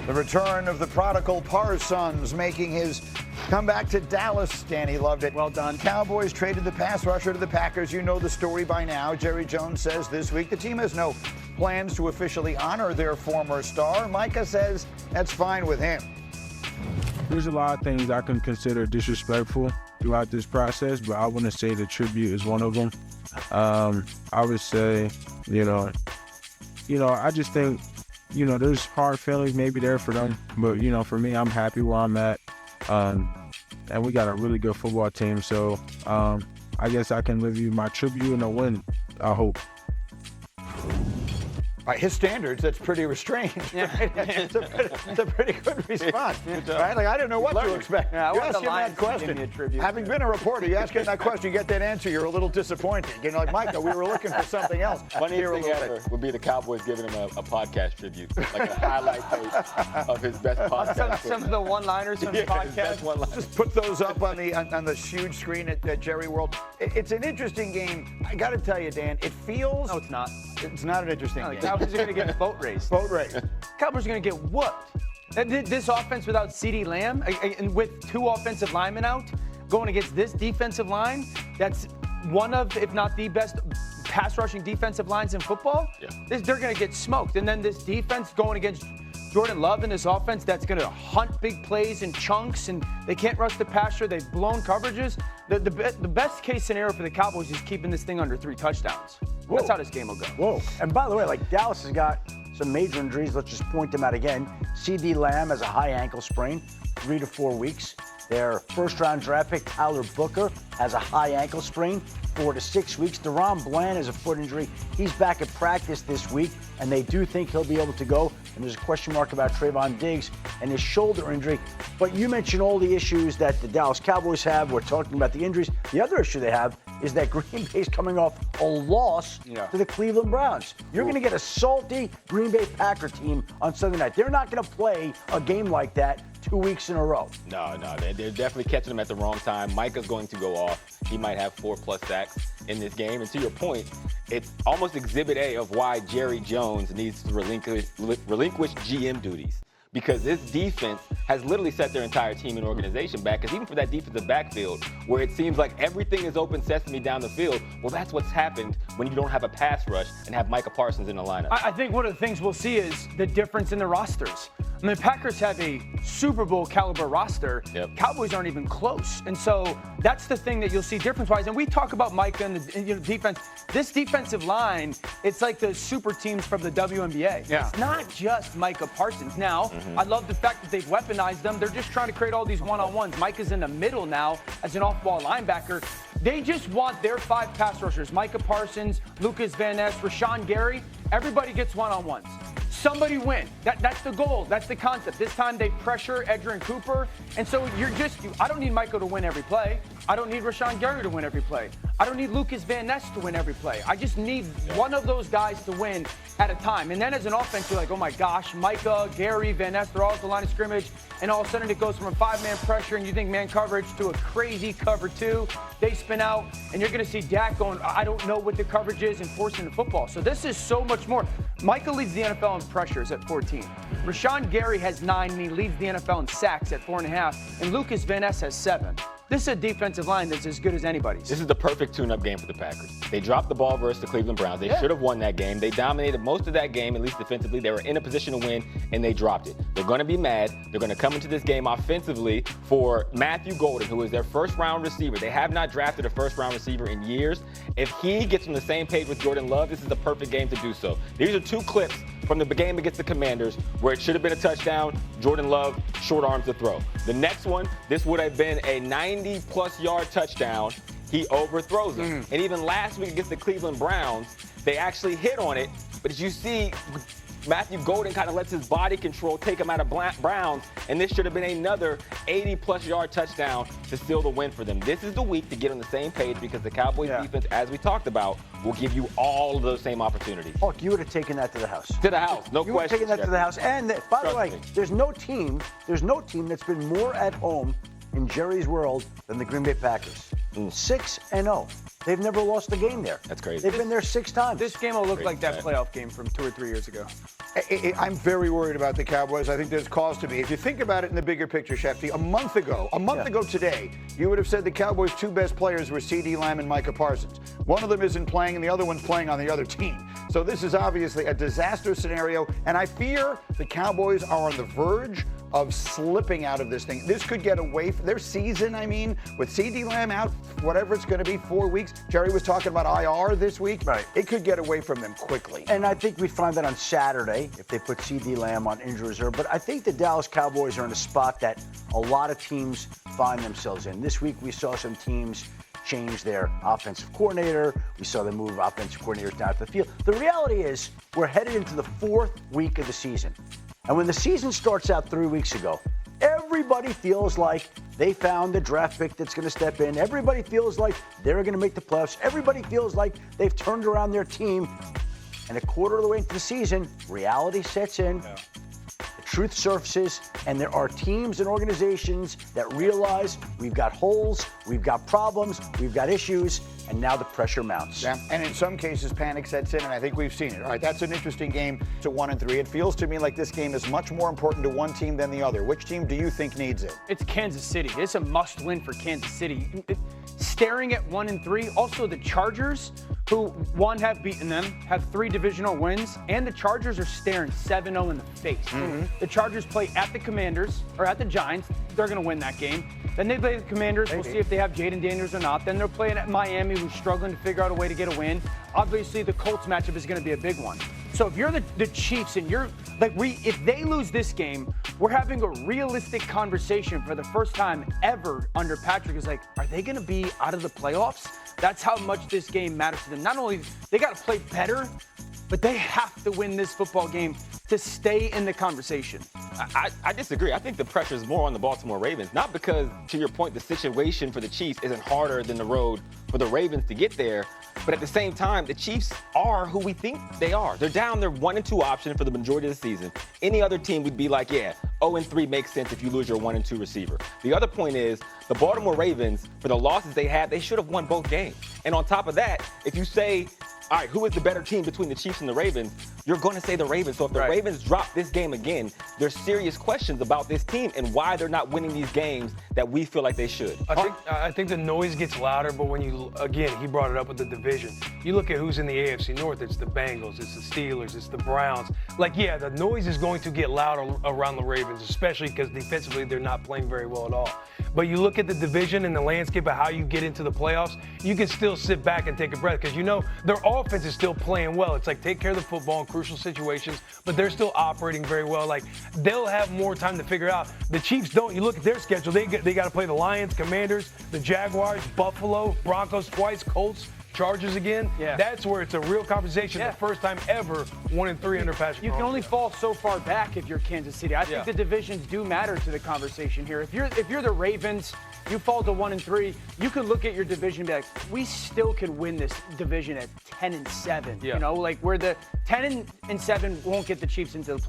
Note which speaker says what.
Speaker 1: The return of the prodigal Parsons making his comeback to Dallas. Danny loved it.
Speaker 2: Well done.
Speaker 1: Cowboys traded the pass rusher to the Packers. You know the story by now. Jerry Jones says this week the team has no plans to officially honor their former star. Micah says that's fine with him.
Speaker 3: There's a lot of things I can consider disrespectful throughout this process, but I wouldn't say the tribute is one of them. I would say, I just think, there's hard feelings maybe there for them, but, for me, I'm happy where I'm at. And we got a really good football team, so I guess I can give you my tribute and a win, I hope.
Speaker 1: By his standards, that's pretty restrained. Right? It's a pretty good response. Right? Like, I didn't know what to expect.
Speaker 2: Yeah,
Speaker 1: you ask him that question. Having been a reporter, you ask him that question, you get that answer, you're a little disappointed. Like, Micah, we were looking for something else.
Speaker 4: Funniest thing ever would be the Cowboys giving him a podcast tribute, like a highlight tape of his best podcast.
Speaker 2: Some of the one-liners from the podcast.
Speaker 1: Just put those up on the huge screen at Jerry World. It's an interesting game. I got to tell you, Dan, it feels...
Speaker 2: No, it's not.
Speaker 1: It's not an interesting game.
Speaker 2: Cowboys are going to get boat raced.
Speaker 1: Boat race.
Speaker 2: Cowboys are going to get whooped. This offense without CeeDee Lamb and with two offensive linemen out going against this defensive line, that's one of, if not the best pass rushing defensive lines in football. Yeah. They're going to get smoked. And then this defense going against Jordan Love in this offense that's going to hunt big plays in chunks, and they can't rush the passer. They've blown coverages. The best case scenario for the Cowboys is keeping this thing under 3 touchdowns. Whoa. That's how this game will go.
Speaker 5: Whoa. And by the way, Dallas has got some major injuries. Let's just point them out again. CeeDee Lamb has a high ankle sprain, 3 to 4 weeks. Their first-round draft pick, Tyler Booker, has a high ankle sprain, 4 to 6 weeks. Deron Bland has a foot injury. He's back at practice this week, and they do think he'll be able to go. And there's a question mark about Trayvon Diggs and his shoulder injury. But you mentioned all the issues that the Dallas Cowboys have. We're talking about the injuries. The other issue they have is that Green Bay's coming off a loss to the Cleveland Browns. You're going to get a salty Green Bay Packer team on Sunday night. They're not going to play a game like that 2 weeks in a row.
Speaker 4: No, they're definitely catching them at the wrong time. Micah's going to go off. He might have 4+ sacks in this game. And to your point, it's almost exhibit A of why Jerry Jones needs to relinquish GM duties. Because this defense has literally set their entire team and organization back. Because even for that defensive backfield, where it seems like everything is open sesame down the field, well, that's what's happened when you don't have a pass rush and have Micah Parsons in the lineup.
Speaker 2: I think one of the things we'll see is the difference in the rosters. I mean, the Packers have a Super Bowl caliber roster.
Speaker 4: Yep.
Speaker 2: Cowboys aren't even close. And so that's the thing that you'll see difference-wise. And we talk about Micah and the defense. This defensive line, it's like the super teams from the WNBA.
Speaker 1: Yeah.
Speaker 2: It's not just Micah Parsons. Now, I love the fact that they've weaponized them. They're just trying to create all these one-on-ones. Micah's in the middle now as an off-ball linebacker. They just want their 5 pass rushers, Micah Parsons, Lucas Van Ness, Rashawn Gary. Everybody gets one-on-ones. Somebody win. That's the goal. That's the concept. This time they pressure Edgerrin Cooper. And so I don't need Micah to win every play. I don't need Rashawn Gary to win every play. I don't need Lucas Van Ness to win every play. I just need one of those guys to win at a time. And then as an offense, you're like, oh my gosh, Micah, Gary, Van Ness, they're all at the line of scrimmage. And all of a sudden it goes from a 5-man pressure and you think man coverage to a crazy cover 2. They spin out and you're going to see Dak going, I don't know what the coverage is and forcing the football. So this is so much more. Micah leads the NFL in pressures at 14. Rashawn Gary has 9 and he leads the NFL in sacks at 4.5. And Lucas Van Ness has 7. This is a defensive line that's as good as anybody's.
Speaker 4: This is the perfect tune-up game for the Packers. They dropped the ball versus the Cleveland Browns. They should have won that game. They dominated most of that game, at least defensively. They were in a position to win, and they dropped it. They're going to be mad. They're going to come into this game offensively for Matthew Golden, who is their first-round receiver. They have not drafted a first-round receiver in years. If he gets on the same page with Jordan Love, this is the perfect game to do so. These are 2 clips from the game against the Commanders where it should have been a touchdown. Jordan Love, short arms to throw. The next one, this would have been a 90+ yard touchdown. He overthrows him. And even last week against the Cleveland Browns, they actually hit on it. But as you see, Matthew Golden kind of lets his body control take him out of Browns, and this should have been another 80+ yard touchdown to seal the win for them. This is the week to get on the same page because the Cowboys defense, as we talked about, will give you all of those same opportunities.
Speaker 5: Look, you would have taken that to the house.
Speaker 4: To the house, no question.
Speaker 5: You would have taken that to the house. And by the way, there's no team that's been more at home in Jerry's world than the Green Bay Packers. 6-0. They've never lost a game there.
Speaker 4: That's crazy.
Speaker 5: They've been there 6 times.
Speaker 2: This game will look like that playoff game from 2 or 3 years ago.
Speaker 1: I'm very worried about the Cowboys. I think there's cause to be. If you think about it in the bigger picture, Shefty, a month ago today, you would have said the Cowboys' 2 best players were CD Lamb and Micah Parsons. One of them isn't playing and the other one's playing on the other team. So this is obviously a disaster scenario, and I fear the Cowboys are on the verge of slipping out of this thing. This could get away from their season, with CD Lamb out, whatever it's going to be, 4 weeks. Jerry was talking about IR this week.
Speaker 5: Right.
Speaker 1: It could get away from them quickly.
Speaker 5: And I think we find that on Saturday if they put CD Lamb on injury reserve. But I think the Dallas Cowboys are in a spot that a lot of teams find themselves in. This week we saw some teams change their offensive coordinator. We saw them move offensive coordinators down to the field. The reality is we're headed into the 4th week of the season. And when the season starts out 3 weeks ago, everybody feels like they found the draft pick that's going to step in. Everybody feels like they're going to make the playoffs. Everybody feels like they've turned around their team. And a quarter of the way into the season, reality sets in. Yeah. The truth surfaces, and there are teams and organizations that realize we've got holes, we've got problems, we've got issues, and now the pressure mounts.
Speaker 1: Yeah, and in some cases, panic sets in, and I think we've seen it. All right, that's an interesting game to 1-3. It feels to me like this game is much more important to one team than the other. Which team do you think needs it?
Speaker 2: It's Kansas City. It's a must-win for Kansas City. Staring at 1-3, also the Chargers, who have beaten them, have 3 divisional wins, and the Chargers are staring 7-0 in the face. Mm-hmm. The Chargers play at the Commanders, or at the Giants. They're going to win that game. Then they play the Commanders. Maybe. We'll see if they have Jaden Daniels or not. Then they're playing at Miami, who's struggling to figure out a way to get a win. Obviously, the Colts matchup is going to be a big one. So if you're the Chiefs and if they lose this game, we're having a realistic conversation for the first time ever under Patrick. Is like, are they going to be out of the playoffs? That's how much this game matters to them. Not only they got to play better, but they have to win this football game to stay in the conversation.
Speaker 4: I disagree. I think the pressure is more on the Baltimore Ravens. Not because, to your point, the situation for the Chiefs isn't harder than the road for the Ravens to get there. But at the same time, the Chiefs are who we think they are. They're down their 1-2 option for the majority of the season. Any other team would be like, 0-3 makes sense if you lose your 1-2 receiver. The other point is, the Baltimore Ravens, for the losses they had, they should have won both games. And on top of that, if you say, all right, who is the better team between the Chiefs and the Ravens? You're going to say the Ravens. So if the Ravens drop this game again, there's serious questions about this team and why they're not winning these games that we feel like they should.
Speaker 6: I think the noise gets louder, but when he brought it up with the division. You look at who's in the AFC North, it's the Bengals, it's the Steelers, it's the Browns. The noise is going to get louder around the Ravens, especially because defensively they're not playing very well at all. But you look at the division and the landscape of how you get into the playoffs, you can still sit back and take a breath because their offense is still playing well. It's like take care of the football in crucial situations, but they're still operating very well. They'll have more time to figure out. The Chiefs don't. You look at their schedule, they got to play the Lions, Commanders, the Jaguars, Buffalo, Broncos twice, Colts, Chargers again. Yeah. That's where it's a real conversation. The first time ever 1-3 under Patrick.
Speaker 2: You can only fall so far back if you're Kansas City. I think the divisions do matter to the conversation here. If you're the Ravens, you fall to 1-3. You could look at your division and be like, we still could win this division at 10-7. Yeah. Where the 10-7 won't get the Chiefs into the playoffs.